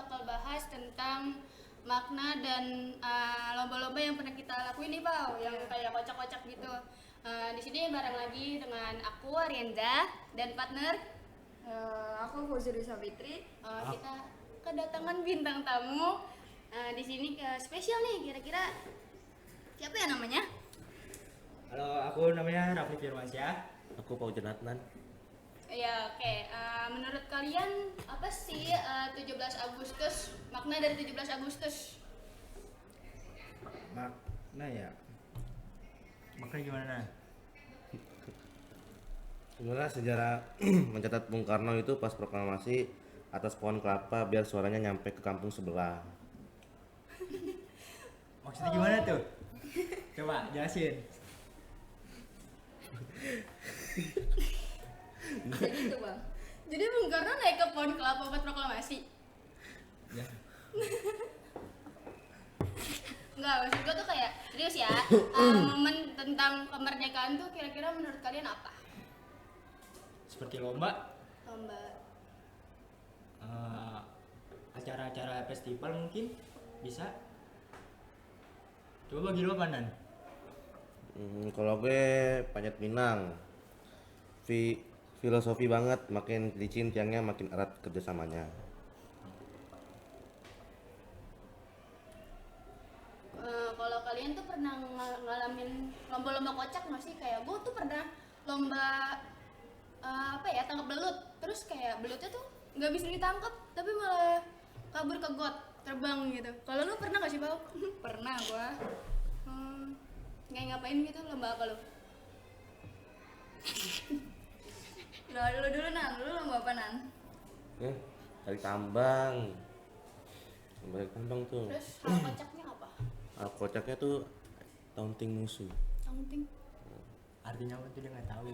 bakal bahas tentang makna dan lomba-lomba yang pernah kita lakuin nih, Pau, yang kayak kocak-kocak gitu. Di sini bareng lagi dengan aku Arienza dan partner Aku Fuzuri Savitri. kita kedatangan bintang tamu. Di sini spesial nih, kira-kira siapa ya namanya? Halo, aku namanya Rafli Firmansyah. Aku Paujan Adnan. Ya, oke. Menurut kalian apa sih 17 Agustus? Makna dari 17 Agustus? Makna ya? Makna gimana? Sebenarnya sejarah mencatat Bung Karno itu pas proklamasi atas pohon kelapa biar suaranya nyampe ke kampung sebelah. Maksudnya gimana tuh? Coba jelasin. Jadi itu bang. Jadi Bung Karno naik ke pohon kelapa buat proklamasi? Ya. Enggak, maksud gue tuh kayak serius ya. Momen tentang kemerdekaan tuh kira-kira menurut kalian apa? Seperti lomba, Lomba. acara-acara festival mungkin bisa. Coba bagi lo Panan. Kalau gue Panjat Pinang, filosofi banget, makin licin tiangnya makin erat kerjasamanya. Kalau kalian tuh pernah ngalamin lomba-lomba kocak nggak sih? Kayak gue tuh pernah lomba tangkap belut. Terus kayak belutnya tuh nggak bisa ditangkap, tapi malah kabur ke got, terbang gitu. Kalau lu pernah nggak sih, Pau? Pernah gua. Nggak ngapain gitu, lomba apa lu? Lu dulu Nan, lu lomba apa Nan? Tarik tambang. Tarik tambang tuh. Terus hal kocaknya apa? Kocaknya tuh taunting musuh. Something. Artinya apa tuh dia nggak tahu.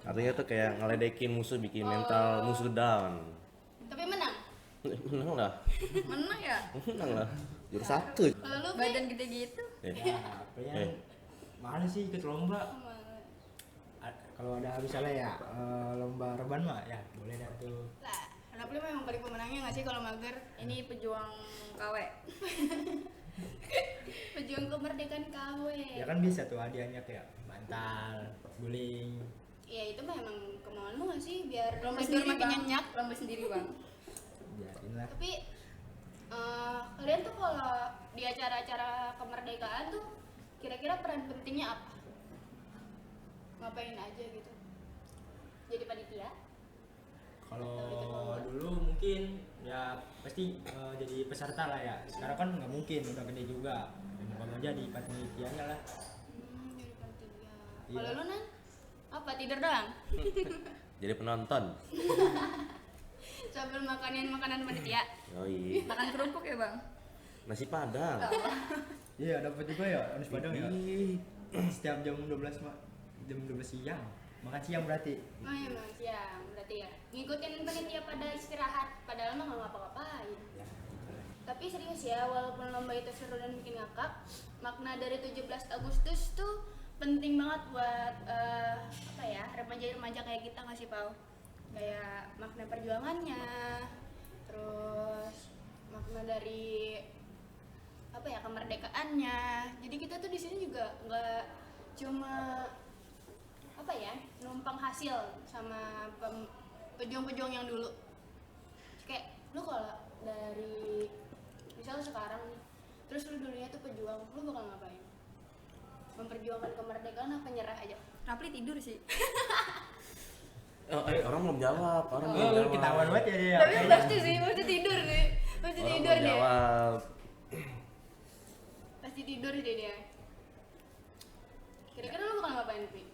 Artinya tuh kayak ngeledekin musuh, bikin mental musuh down. Tapi menang. Menang lah, Menang ya? menang lah. Juara satu. Kalau lu Badan gede gitu. Ya, apa ya? Mana sih ikut lomba? Kalau ada misalnya ya lomba reban mah ya boleh dah tuh. lah, Rapli memang paling pemenangnya nggak sih kalau mager? Ini pejuang KW. Pejuang kemerdekaan KW. Ya kan bisa tuh hadiahnya kayak bantal, guling. Ya itu mah emang kemauan lu nggak sih biar Lomba tidur sendiri makin bang. nyenyak. Lomba sendiri bang. Biarin lah. Tapi kalian tuh kalau di acara-acara kemerdekaan tuh kira-kira peran pentingnya apa? Ngapain aja gitu? Jadi panitia? Kalau dulu mungkin ya pasti jadi peserta lah ya. Sekarang kan nggak mungkin, udah gede juga. Mau jadi panitianya lah. Jadi panitia. Iya. Kalau lu Nan? Apa tidur doang? Jadi penonton. Sambil makanin makanan panitia? Yoi. Makan kerupuk ya bang? Nasi Padang. Iya, dapat juga ya nasi padang ya. Ih, Setiap jam 12 jam 12 siang. Makan siang berarti. Oh iya mas, ya berarti ya ngikutin panitia pada istirahat, padahal mah nggak ngapa-ngapain. Ya. Tapi serius ya, walaupun lomba itu seru dan bikin ngakak, makna dari 17 Agustus tuh penting banget buat remaja-remaja kayak kita nggak sih Pau? Kayak makna perjuangannya, terus makna dari kemerdekaannya. Jadi kita tuh di sini juga nggak cuma numpang hasil sama pejuang-pejuang yang dulu. Kayak lu kalau dari misal sekarang nih, terus lu dulunya tuh pejuang, lu bakal ngapain? Memperjuangkan kemerdekaan apa nyerah aja? Rapli tidur sih. orang belum jawab. Orang belum Oh, jawab. ketahuan banget ya dia. Tapi pasti sih, pasti tidur nih. Pasti Orang tidur belum deh. jawab. Pasti tidur deh dia. Kira-kira lu bakal ngapain sih?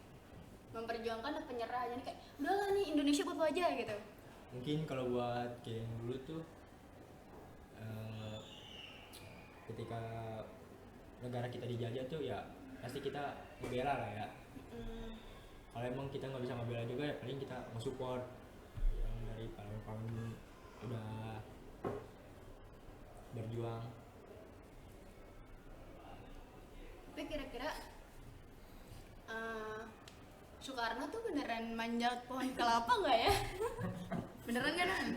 Memperjuangkan apa nyerah aja nih, kayak udahlah nih Indonesia buat lu aja gitu. Mungkin kalau buat kayak yang dulu tuh ketika negara kita dijajah tuh ya pasti kita ngebela lah ya. Kalau emang kita nggak bisa ngebela juga ya paling kita nge-support yang dari pahlawan udah berjuang. Tapi kira-kira Soekarno tuh beneran manjat pohon kelapa nggak ya? Beneran kan Nan?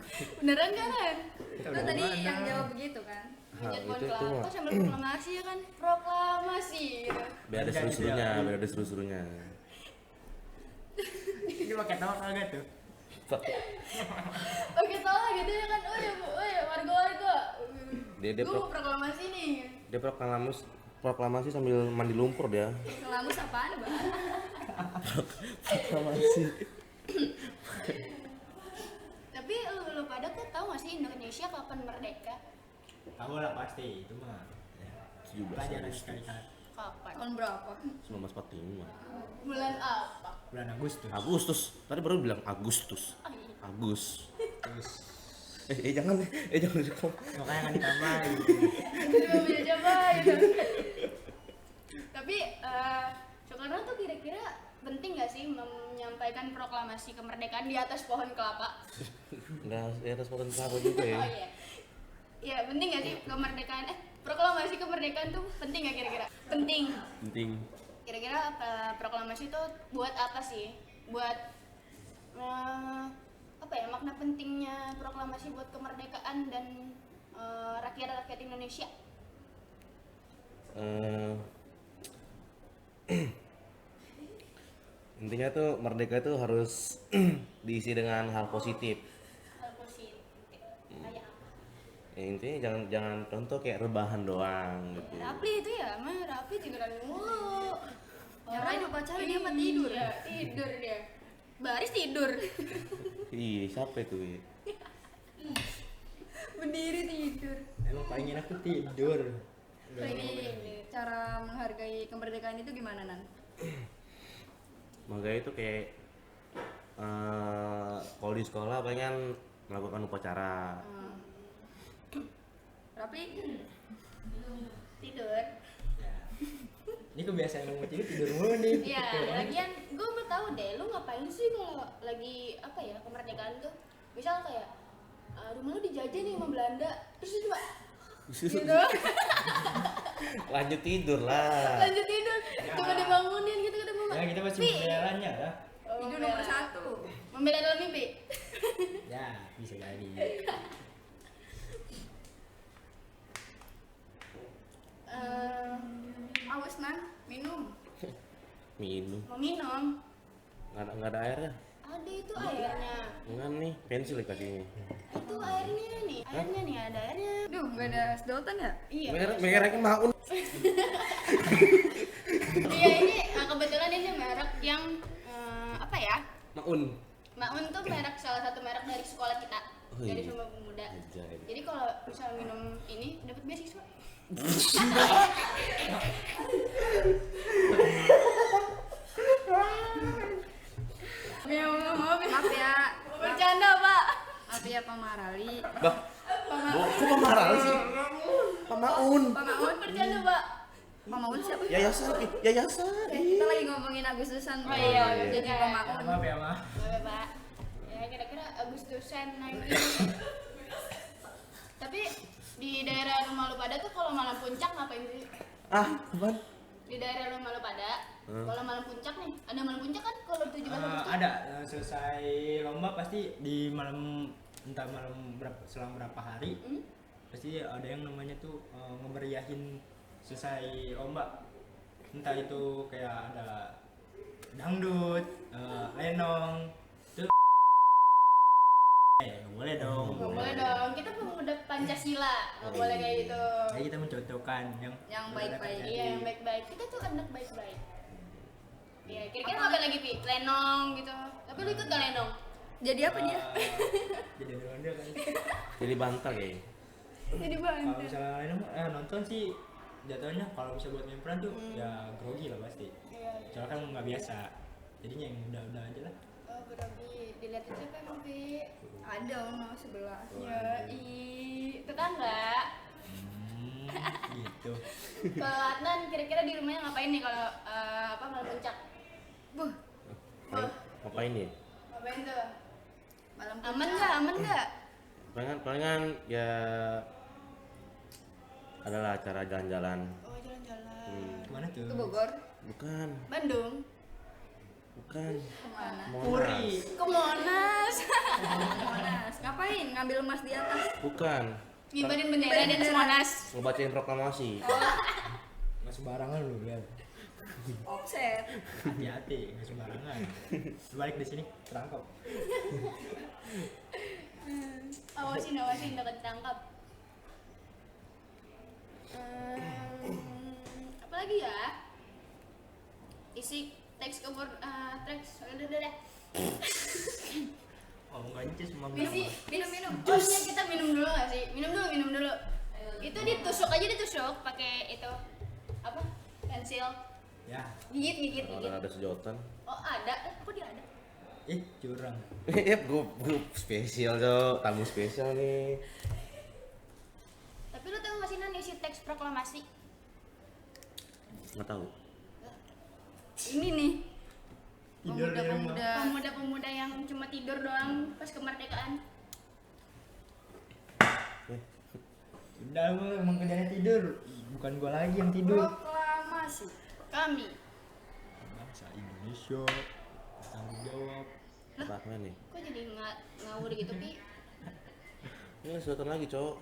Beneran kan? Kita Lu udah tadi gimana? yang jawab begitu kan? Manjat pohon itu kelapa mah. sambil proklamasi ya kan, proklamasi gitu. Biar ada Jangan gitu seru-serunya, ya. biar ada seru-serunya. Ini pakai tawa kagak tuh? Oke tahu gitu ya kan, oh ya warga-warga. Dia Gue mau proklamasi nih. dia proklamasi sambil mandi lumpur dia. Kelamus apaan, Bang? Proklamasi. Tapi lu pada kok tahu gak sih Indonesia kapan merdeka? Tahu lah pasti itu mah. Ya. 17 Pelajaran Agustus sekali-kali. Kapan? Tahun berapa? 1945. Bulan apa? Bulan Agustus. Agustus. Tadi baru bilang Agustus. Oh, iya. Agus. Terus Jangan direkam. makanya nggak ditambahin. Coba coba gitu. Tapi Soekarno tuh kira-kira penting gak sih menyampaikan proklamasi kemerdekaan di atas pohon kelapa? Enggak, di atas pohon kelapa juga ya. Oh iya. Iya, penting gak sih kemerdekaan proklamasi kemerdekaan tuh penting gak kira-kira? Penting. Penting. Kira-kira proklamasi itu buat apa sih? Buat apa ya, makna pentingnya proklamasi buat kemerdekaan dan rakyat-rakyat Indonesia? Intinya tuh merdeka itu harus diisi dengan hal positif. Hal positif. Kayak apa? Ya, intinya jangan contoh kayak rebahan doang gitu. Rapli itu ya, mah Rapli tiduran mulu. Yang lain upacara dia mah tidur. Iya, tidur dia. Baris tidur. Ih, siapa itu? Ya? Berdiri tidur. Emang paling enak tuh tidur. Jadi cara menghargai kemerdekaan itu gimana, Nan? Maka itu kayak kalau di sekolah pengen melakukan upacara. Rapli? Tidur. Ya. Ini kebiasaan ngomong tidur mulu nih. Iya, lagian gue mau tahu deh, lu ngapain sih kalau lagi apa ya kemerdekaan tuh? Misal kayak rumah lu dijajah nih sama Belanda, terus lu coba gitu. Lanjut tidur lah. Lanjut tidur, coba dibangunin gitu kata mama. Ya kita masih Pi. pembelaannya lah. Tidur nomor 1. Membela dalam mimpi. Ya bisa jadi. Awas, Nan, minum. Minum. Mau minum? Nggak ada airnya. Ada itu airnya. Enggak nih, pensil kasihnya. Itu airnya nih, airnya nih ada airnya. Duh, gak ada sedotan ya? Iya. Mereknya maun. Iya ini kebetulan ini merek yang apa ya? Maun. Maun tuh merek salah satu merek dari sekolah kita, Oh, dari iya. Sumba Pemuda. Anjay. Jadi kalau misal minum ini dapat beasiswa. Maaf ya. Bercanda pak. Maaf ya, Pak Marali. Bah, kok pemarah sih? Pak Maun. Pak Maun. Bercanda pak. Pak Maun siapa? Yayasan. Kita lagi ngomongin Agustusan. Oh, iya, Jadi iya. Pak Ya, Maun. maaf ya mah. Boleh pak. Ya kira-kira Agustusan nanti. Tapi di daerah rumah lu pada tuh kalau malam puncak ngapain sih? Apaan? Di daerah rumah lu pada, kalau malam puncak nih, ada malam puncak kan kalau 17 Agustus? Ada selesai lomba pasti di malam entah malam selang berapa hari pasti ada yang namanya tuh ngemeriahin selesai lomba, entah itu kayak ada dangdut, lenong, tuh nggak boleh dong. Nggak boleh dong, kita pemuda Pancasila, nggak boleh kayak gitu. Jadi kita mencontohkan yang baik-baik. Iya yang baik-baik, kita tuh anak baik-baik. Iya, kira-kira ngapain lagi Pi? Lenong gitu. Tapi lu ikut gak lenong? Jadi apa dia? Jadi ada kan. Jadi bantal kayaknya. Jadi Kalau bantu. misalnya lenong nonton sih jatuhnya kalau bisa buat main peran tuh ya grogi lah pasti. Iya. Soalnya kan nggak biasa. Jadinya yang udah aja lah. Oh grogi, dilihatin siapa emang Pi? Ada ono sebelah. Ya, tetangga. Gitu. Kalau Adnan kira-kira di rumahnya ngapain nih kalau apa malam puncak? Buh, Ngapain ya? Ngapain tuh? malam Aman nggak? Aman nggak? Palingan ya adalah acara jalan-jalan. Oh jalan-jalan. Kemana tuh? ke Bogor. Bukan. Bandung. Bukan. Kemana? Puri. Ke Monas. Monas. Ngapain? Ngambil emas di atas? Bukan. Ngibarin bendera di atas Monas. Ngebacain proklamasi. Nggak sembarangan lu ya. Offset. Hati-hati, nggak sembarangan. Lu balik di sini terangkap. Awasin udah ketangkap. Apa lagi ya? Isi teks teks udah deh. Oh nggak nyes semua Isi Minum. jusnya kita minum dulu nggak sih? Minum dulu. Itu ditusuk pakai itu apa? Pensil. ya. Gigit. Ada sedotan. Oh ada? Kok dia ada? Curang. Grup spesial Cok, tamu spesial nih. Tapi lu tahu nggak sih Nan isi teks proklamasi? Nggak tahu. Ini nih. Tidur di rumah. Pemuda-pemuda yang cuma tidur doang pas kemerdekaan. Udah gua emang kerjanya tidur. Bukan gua lagi yang tidur. Proklamasi. Kami. Bangsa Indonesia tanggung jawab. Apa nih? Kok jadi ngawur gitu Pi? Ini sedotan lagi Cok.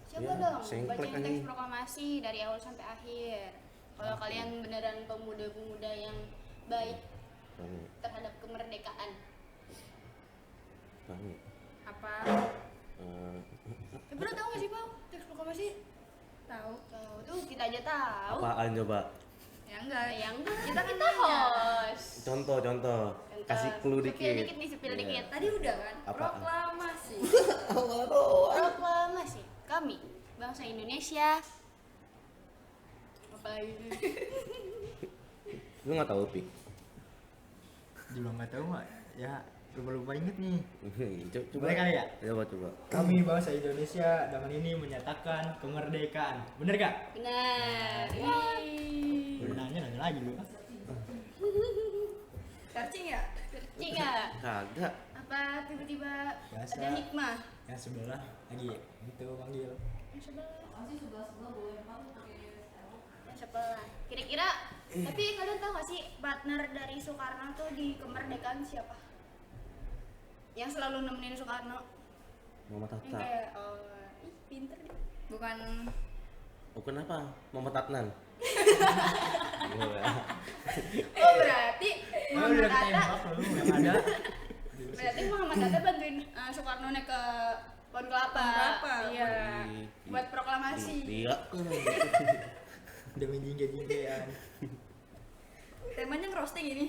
Coba Ya, dong sengklek bacain teks anjing. proklamasi dari awal sampai akhir. Kalau kalian beneran pemuda-pemuda yang baik Kami. terhadap kemerdekaan. Apa? Tapi lo tau gak sih Pau teks proklamasi? Tahu. Tahu tuh kita aja tahu. Apaan coba? Ya enggak. Yang enggak Kita kan kita nanya. host. Contoh. Kasih clue dikit. Sepil Iya. dikit. Tadi udah kan? Apaan? Proklamasi. Proklamasi kami bangsa Indonesia. Apalagi Lu nggak tahu Pi? Juga nggak tahu nggak? Ya lupa inget nih. Coba. Boleh kali ya? Coba. Kami bangsa Indonesia dengan ini menyatakan kemerdekaan. Bener gak? benar. Lu nanya lagi lu. Searching ya? Searching nggak? Kagak. Apa tiba-tiba Biasa. ada hikmah? Yang sebelah lagi itu manggil. Yang sebelah. Kira-kira tapi kalian tahu gak sih partner dari Soekarno tuh di kemerdekaan siapa? Yang selalu nemenin Soekarno. Muhammad Yang Hatta. kayak ih pinter deh. Bukan. Oh kenapa? Muhammad Adnan. Oh berarti Oh, Muhammad udah Hatta. ketembak lu yang ada. Berarti Muhammad Hatta bantuin Soekarno naik ke Pohon Kelapa. Pohon Kelapa. Iya. Di- Buat proklamasi. Iya. Demi jingge-jinggean. Temanya ngerosting ini.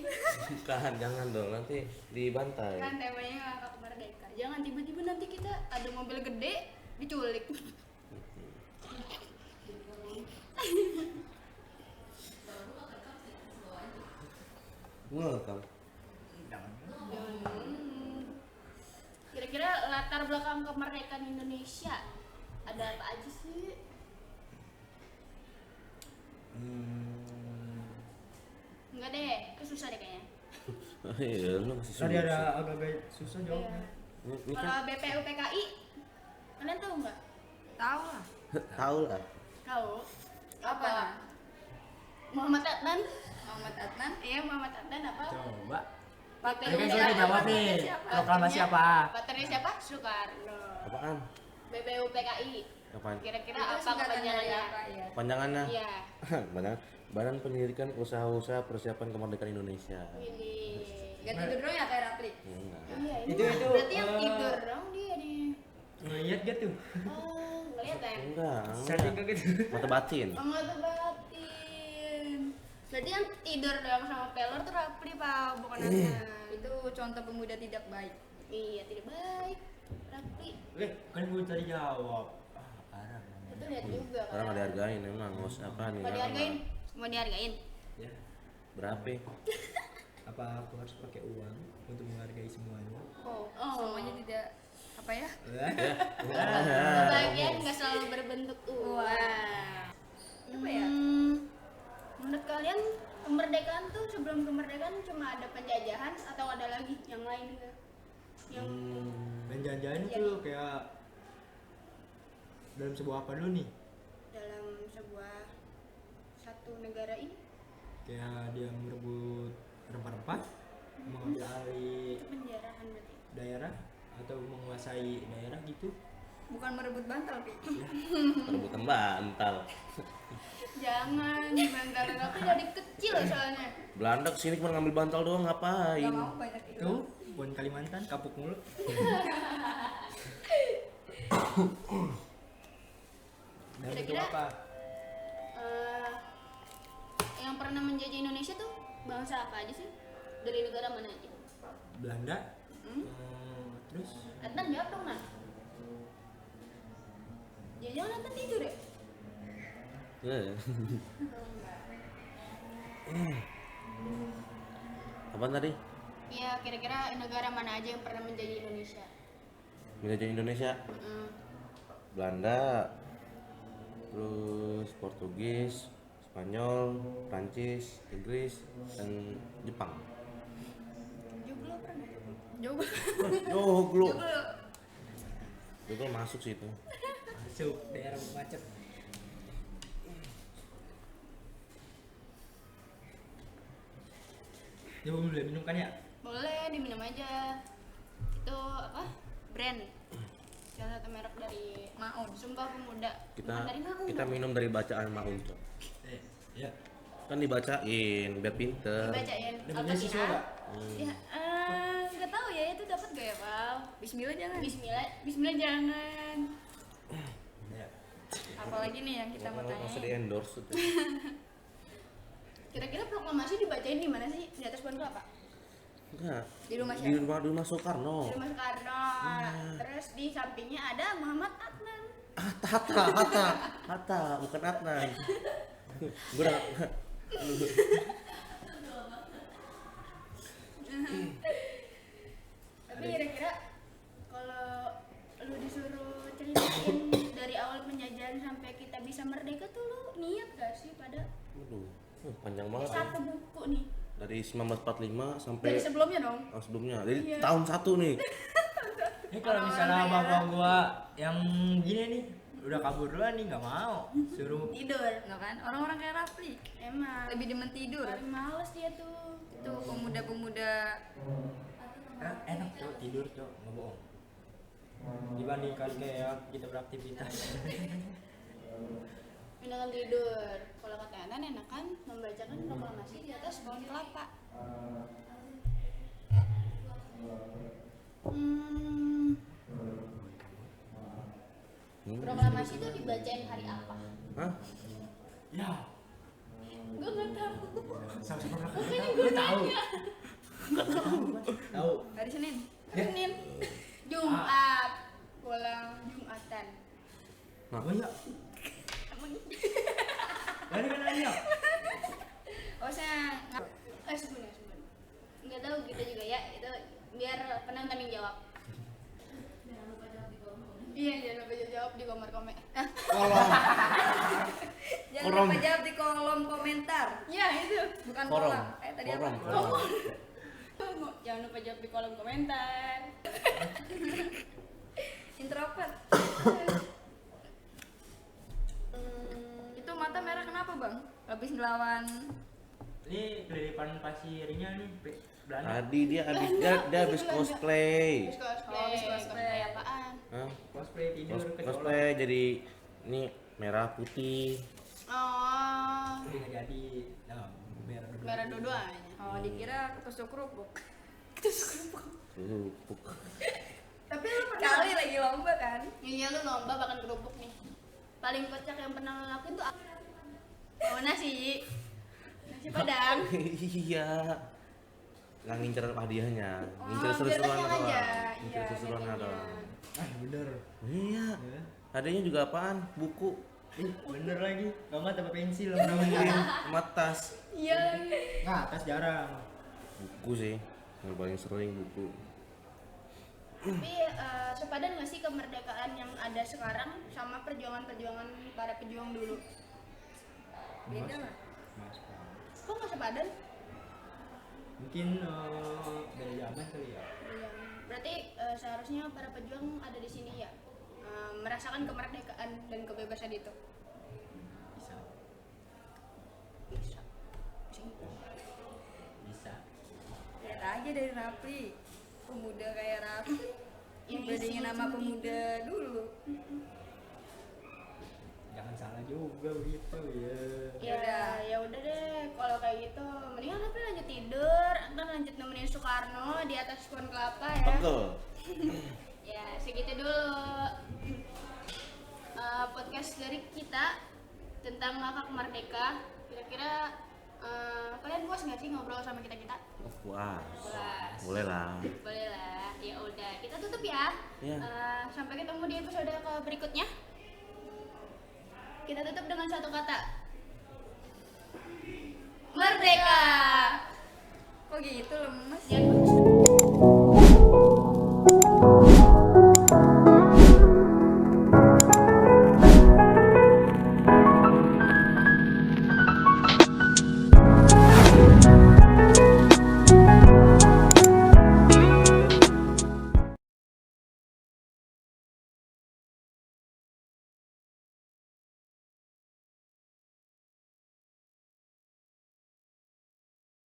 Bukan, jangan dong nanti dibantai. Kan temanya ngangkat kemerdekaan. Jangan tiba-tiba nanti kita ada mobil gede diculik. Welcome. Kira-kira latar belakang kemerdekaan Indonesia ada apa aja sih? Enggak deh, itu susah deh kayaknya. Iya, lu masih Tadi susah. ada agak-agak susah jawabnya. Ini kan Kalau BPUPKI, kalian tahu nggak? Tahu lah. tahu lah. Tahu. Apa? Muhammad Adnan? Muhammad Adnan. Iya, Muhammad Adnan apa? Coba. Partnernya Tadi kan siapa? udah jawab nih. Siapa? Proklamasi apa? Partnernya siapa? Soekarno. Apaan? BPUPKI. Apaan? Kira-kira Itu apa singkatan dari kepanjangannya? apa ya? Panjangannya? Iya. Panjangan Badan Penyelidikan Usaha-usaha Persiapan Kemerdekaan Indonesia. Ini. Gak tidur dong ya kayak Rapli. Enggak. Iya, ini Itu- itu, berarti yang eh, tidur dong dia nih. Ngeliat gak tuh? Oh, ngeliat ya? Enggak. Setting gak gitu? Mata batin. Oh, nggak tuh batin. Berarti yang tidur doang sama pelor tuh Rapli, Pak, bukan anak. Itu contoh pemuda tidak baik. Iya, tidak baik. Rapli. Kan gue tadi jawab. Parah. Itu lihat juga kan. Orang nggak dihargain emang. Ngos apa nih? Mau dihargain? Mau dihargain? Ya. Berapa? Apa aku harus pakai uang untuk menghargai semuanya? Oh, semuanya tidak apa ya? Kebahagiaan nggak selalu berbentuk uang. Apa ya? Menurut kalian kemerdekaan tuh sebelum kemerdekaan cuma ada penjajahan atau ada lagi yang lain nggak? Yang Dan jangan-jangan itu kayak dalam sebuah apa dulu nih? dalam sebuah satu negara ini? Kayak dia merebut rempah-rempah, mengambil alih Penjarahan berarti. daerah atau menguasai daerah gitu. Bukan merebut bantal, Pi. Rebutan bantal. Jangan bantalan aku dari kecil soalnya. Belanda kesini cuma ngambil bantal doang Gak ngapain? mau banyak itu. Tuh, bukan Kalimantan, kapuk mulu. Dan itu Kira-kira apa? Yang pernah menjajah Indonesia tuh bangsa apa aja sih? Dari negara mana aja? Belanda. Terus Nathan jawab dong, Nah. Jangan Nathan tidur ya? Ya. Apaan tadi? Iya, kira-kira negara mana aja yang pernah menjajah Indonesia? Menjajah Indonesia, Mm-mm. Belanda, terus Portugis, Spanyol, Prancis, Inggris, dan Jepang. Joglo pernah? Jauh. Joglo. Joglo masuk sih itu. masuk daerah macet. Ya boleh minum kan ya? Boleh diminum aja. Itu apa? Brand. Salah satu merek dari Maun. Sumpah Pemuda. Kita Bukan dari Maun. kita minum dari bacaan Maun, Cok. Ya. Kan dibacain biar pinter. Dibacain. Dapat Apa beasiswa nggak? Ya, nggak tahu ya itu dapat gak ya, Pal? Bismillah jangan. Bismillah, Bismillah jangan. Ya. Apalagi nih yang kita mau Masa tanya. di endorse itu. Kira-kira proklamasi dibacain di mana sih? Di atas pohon kelapa? Enggak. Di rumah Di siapa? rumah Soekarno. Di rumah Soekarno. Terus di sampingnya ada Muhammad Adnan. Hatta, bukan Adnan. Gue udah Tapi kira-kira kalau lu disuruh ceritain dari awal penjajahan sampai kita bisa merdeka tuh lu niat gak sih pada Waduh, panjang banget ya. satu buku nih? Dari 1945 sampai Dari sebelumnya dong. sebelumnya. Dari Iya. tahun 1 nih. Ini kalau misalnya bapak gua yang gini nih udah kabur duluan nih nggak mau suruh Tidur. Enggak kan? Orang-orang kayak Rafli Emang. lebih demen tidur. Paling males dia tuh. Itu pemuda-pemuda enak tuh tidur tuh nggak bohong dibandingkan kayak kita beraktivitas. Enakan tidur. Kalau kata Anan enakan membacakan proklamasi di atas pohon kelapa. Proklamasi itu dibacain hari apa? Hah? Ya, Gue nggak tahu. sama-sama lu tahu. Tahu. hari Senin. Senin, Jumat, pulang Jumatan. Oh iya. Dari kan aja. Oh saya sebenarnya. Nggak tahu kita juga ya. Itu biar penonton yang jawab. Iya, jangan lupa jawab di komentar. Jangan Kolom. lupa jawab di kolom komentar. Ya itu. Bukan Korom. kolam. Tadi apa? Korom. Jangan lupa jawab di kolom komentar. Introvert. Itu mata merah kenapa, Bang? Habis ngelawan Ini keliripan pasirnya nih Belanda. Tadi dia habis cosplay. Habis cosplay apaan? Hah? Cosplay tidur ke Cosplay jadi ini merah putih. Oh, nggak jadi. Nah, merah dulu. merah dua-duanya. oh dikira ketusuk kerupuk. Kerupuk. Tapi lu Kali lagi lomba kan? Iya lu lomba makan kerupuk nih. Paling kocak yang pernah lo lakuin tuh apa? Oh nasi padang. Iya. Nggak ngincer hadiahnya, ngincer Oh, seru-seruan biar kenyang doang. aja. Ngincer Iya, seru-seruan biar doang. kenyang. Ah bener. Iya. Ya. Hadiahnya juga apaan? Buku, Bener lagi. Mama tambah pensil namanya. sama tas. Iya. Nah, tas jarang. Buku sih, yang paling sering buku. Tapi sepadan nggak sih kemerdekaan yang ada sekarang sama perjuangan-perjuangan para pejuang dulu? Beda lah. Mas. Kok nggak sepadan? Mungkin dari zaman kali ya. Berarti seharusnya para pejuang ada di sini ya, merasakan kemerdekaan dan kebebasan itu. Bisa. Bisa. Bisa. lagi dari Rapli. Pemuda kayak Rapli. Yang Bandingin isinya nama cuma pemuda dulu. Jangan salah juga begitu ya. Ya udah deh, kalau kayak gitu mendingan Rafli lanjut tidur, ntar lanjut nemenin Soekarno di atas pohon kelapa ya. Betul. Ya segitu dulu podcast dari kita tentang Hak Merdeka. Kira-kira kalian puas nggak sih ngobrol sama kita? Puas. Puas. Boleh lah. Boleh lah. Ya udah, kita tutup ya. Iya. Sampai ketemu di episode berikutnya. Kita tutup dengan satu kata. Merdeka. Kok gitu lemah?